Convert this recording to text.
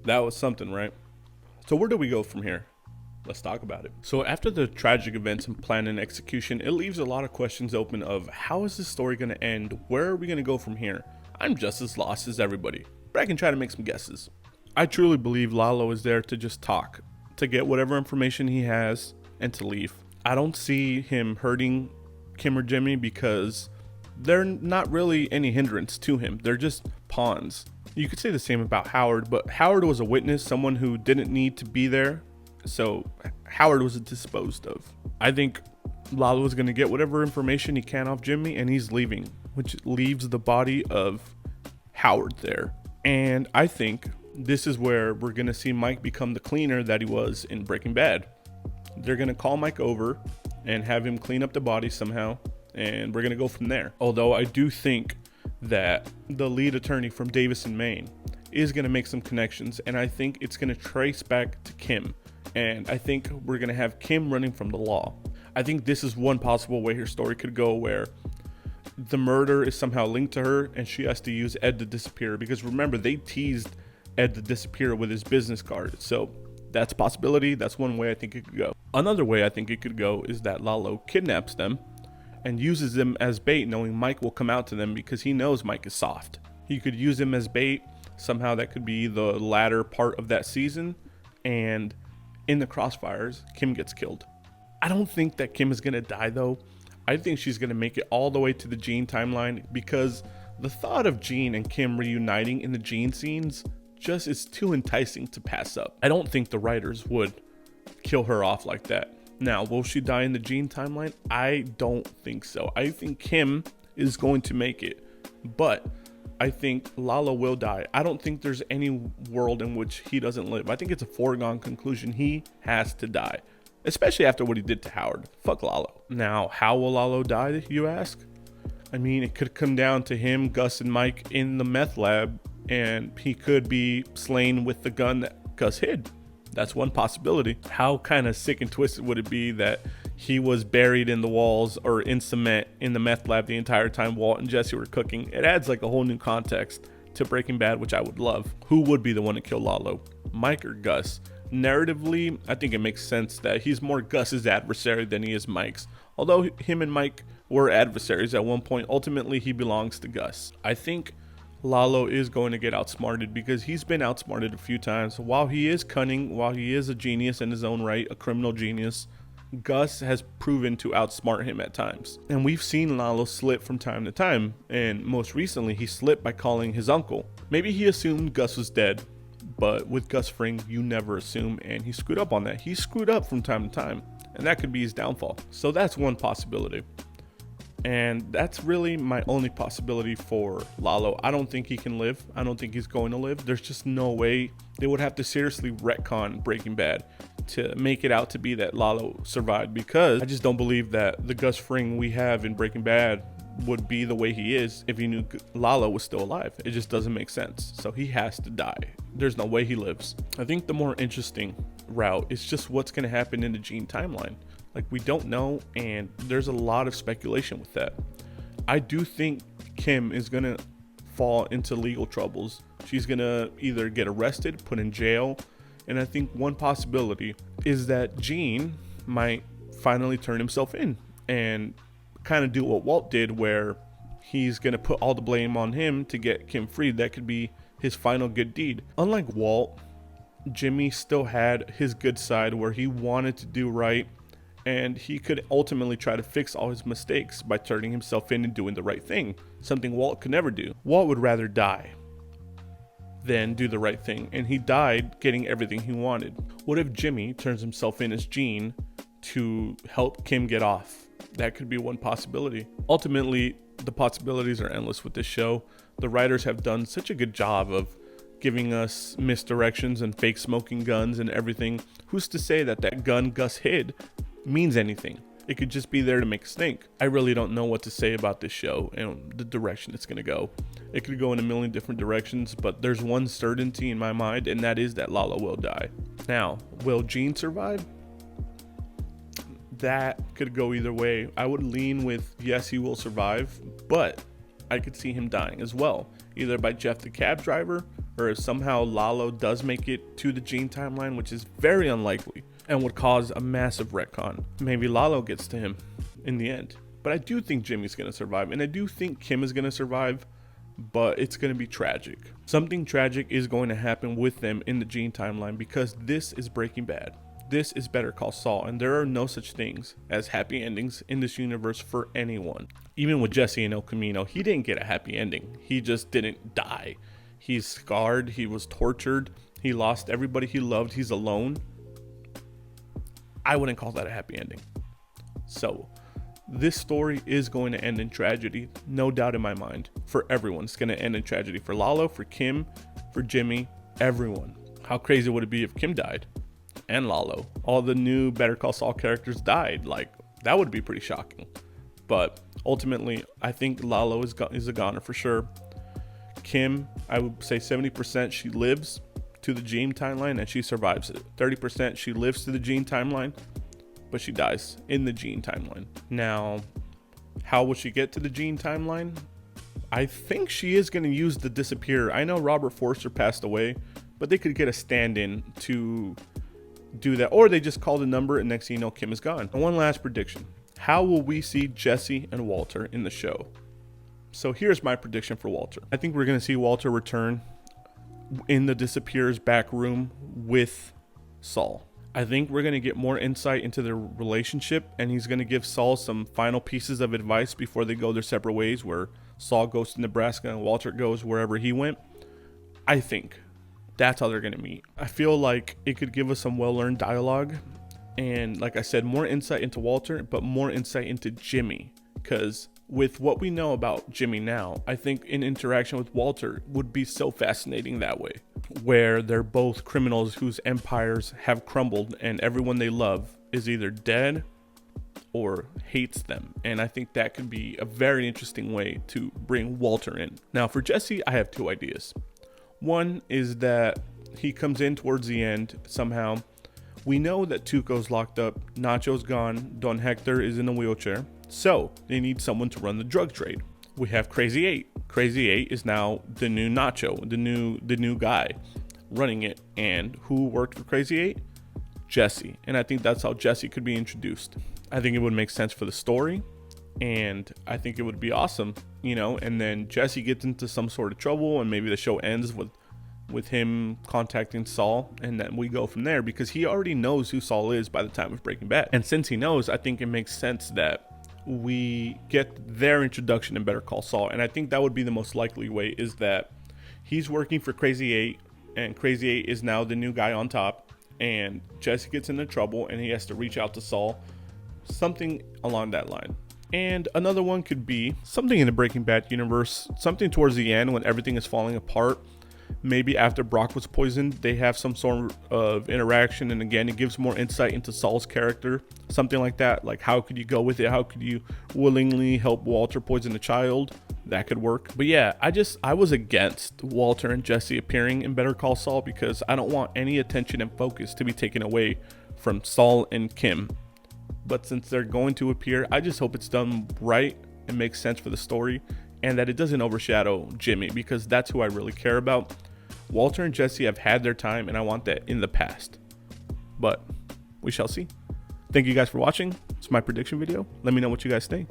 That was something, right? So where do we go from here? Let's talk about it. So after the tragic events and plan and execution, it leaves a lot of questions open of how is this story going to end? Where are we going to go from here? I'm just as lost as everybody, but I can try to make some guesses. I truly believe Lalo is there to just talk, to get whatever information he has, and to leave. I don't see him hurting Kim or Jimmy because they're not really any hindrance to him. They're just pawns. You could say the same about Howard, but Howard was a witness, someone who didn't need to be there. So Howard was disposed of. I think Lalo is going to get whatever information he can off Jimmy, and he's leaving, which leaves the body of Howard there. And I think this is where we're going to see Mike become the cleaner that he was in Breaking Bad. They're going to call Mike over and have him clean up the body somehow, and we're going to go from there. Although I do think that the lead attorney from Davison, Maine is going to make some connections, and I think it's going to trace back to Kim. And I think we're going to have Kim running from the law. I think this is one possible way her story could go, where the murder is somehow linked to her and she has to use Ed to disappear. Because remember, they teased Ed to disappear with his business card. So that's a possibility. That's one way I think it could go. Another way I think it could go is that Lalo kidnaps them and uses them as bait, knowing Mike will come out to them because he knows Mike is soft. He could use him as bait. Somehow that could be the latter part of that season. And in the crossfires, Kim gets killed. I don't think that Kim is going to die, though. I think she's going to make it all the way to the Gene timeline, because the thought of Gene and Kim reuniting in the Gene scenes just is too enticing to pass up. I don't think the writers would kill her off like that. Now, will she die in the Gene timeline? I don't think so. I think Kim is going to make it, but I think Lalo will die. I don't think there's any world in which he doesn't live. I think it's a foregone conclusion. He has to die, especially after what he did to Howard. Fuck Lalo. Now, how will Lalo die, you ask? I mean, it could come down to him, Gus, and Mike in the meth lab, and he could be slain with the gun that Gus hid. That's one possibility. How kind of sick and twisted would it be that he was buried in the walls or in cement in the meth lab the entire time Walt and Jesse were cooking? It adds like a whole new context to Breaking Bad, which I would love. Who would be the one to kill Lalo, Mike or Gus? Narratively, I think it makes sense that he's more Gus's adversary than he is Mike's. Although him and Mike were adversaries at one point, ultimately he belongs to Gus. I think Lalo is going to get outsmarted because he's been outsmarted a few times. While he is cunning, while he is a genius in his own right, a criminal genius, Gus has proven to outsmart him at times. And we've seen Lalo slip from time to time, and most recently he slipped by calling his uncle. Maybe he assumed Gus was dead, but with Gus Fring, you never assume, and he screwed up on that. He screwed up from time to time, and that could be his downfall. So that's one possibility. And that's really my only possibility for Lalo. I don't think he can live. I don't think he's going to live. There's just no way. They would have to seriously retcon Breaking Bad to make it out to be that Lalo survived, because I just don't believe that the Gus Fring we have in Breaking Bad would be the way he is if he knew Lalo was still alive. It just doesn't make sense. So he has to die. There's no way he lives. I think the more interesting route is just what's going to happen in the Gene timeline. Like, we don't know, and there's a lot of speculation with that. I do think Kim is going to fall into legal troubles. She's going to either get arrested, put in jail, and I think one possibility is that Gene might finally turn himself in and kind of do what Walt did, where he's going to put all the blame on him to get Kim freed. That could be his final good deed. Unlike Walt, Jimmy still had his good side where he wanted to do right, and he could ultimately try to fix all his mistakes by turning himself in and doing the right thing, something Walt could never do. Walt would rather die than do the right thing, and he died getting everything he wanted. What if Jimmy turns himself in as Gene to help Kim get off? That could be one possibility. Ultimately, the possibilities are endless with this show. The writers have done such a good job of giving us misdirections and fake smoking guns and everything. Who's to say that that gun Gus hid means anything? It could just be there to make us think. I really don't know what to say about this show and the direction it's going to go. It could go in a million different directions, but there's one certainty in my mind, and that is that Lalo will die. Now, will Gene survive? That could go either way. I would lean with yes, he will survive, but I could see him dying as well, either by Jeff the cab driver or if somehow Lalo does make it to the Gene timeline, which is very unlikely and would cause a massive retcon. Maybe Lalo gets to him in the end. But I do think Jimmy's going to survive, and I do think Kim is going to survive, but it's going to be tragic. Something tragic is going to happen with them in the Gene timeline, because this is Breaking Bad. This is Better Call Saul, and there are no such things as happy endings in this universe for anyone. Even with Jesse and El Camino, he didn't get a happy ending. He just didn't die. He's scarred, he was tortured, he lost everybody he loved, he's alone. I wouldn't call that a happy ending. So, this story is going to end in tragedy, no doubt in my mind. For everyone, it's going to end in tragedy. For Lalo, for Kim, for Jimmy, everyone. How crazy would it be if Kim died? And Lalo. All the new Better Call Saul characters died. Like, that would be pretty shocking. But ultimately, I think Lalo is a goner for sure. Kim, I would say 70% she lives to the Gene timeline and she survives it. 30% she lives to the Gene timeline, but she dies in the Gene timeline. Now, how will she get to the Gene timeline? I think she is going to use the disappear. I know Robert Forster passed away, but they could get a stand-in to do that, or they just call the number and next thing you know, Kim is gone. And one last prediction: how will we see Jesse and Walter in the show? So here's my prediction for Walter. I think we're going to see Walter return in the disappears back room with Saul. I think we're going to get more insight into their relationship, and he's going to give Saul some final pieces of advice before they go their separate ways, where Saul goes to Nebraska and Walter goes wherever he went. I think that's how they're going to meet. I feel like it could give us some well-learned dialogue, and like I said, more insight into Walter, but more insight into Jimmy, because with what we know about Jimmy now, I think an interaction with Walter would be so fascinating that way, where they're both criminals whose empires have crumbled and everyone they love is either dead or hates them. And I think that could be a very interesting way to bring Walter in. Now for Jesse, I have two ideas. One is that he comes in towards the end somehow. We know that Tuco's locked up, Nacho's gone, Don Hector is in a wheelchair, so they need someone to run the drug trade. We have Crazy 8. Crazy 8 is now the new Nacho, the new guy running it. And who worked for Crazy 8? Jesse. And I think that's how Jesse could be introduced. I think it would make sense for the story, and I think it would be awesome, and then Jesse gets into some sort of trouble, and maybe the show ends with him contacting Saul, and then we go from there, because he already knows who Saul is by the time of Breaking Bad. And since he knows, I think it makes sense that we get their introduction in Better Call Saul. And I think that would be the most likely way, is that he's working for Crazy 8, and Crazy 8 is now the new guy on top, and Jesse gets into trouble and he has to reach out to Saul, something along that line. And another one could be something in the Breaking Bad universe, something towards the end when everything is falling apart. Maybe after Brock was poisoned, they have some sort of interaction, and again, it gives more insight into Saul's character, something like that. Like, how could you go with it? How could you willingly help Walter poison a child? That could work. But yeah, I was against Walter and Jesse appearing in Better Call Saul, because I don't want any attention and focus to be taken away from Saul and Kim. But since they're going to appear, I just hope it's done right and makes sense for the story, and that it doesn't overshadow Jimmy, because that's who I really care about. Walter and Jesse have had their time, and I want that in the past. But we shall see. Thank you guys for watching. It's my prediction video. Let me know what you guys think.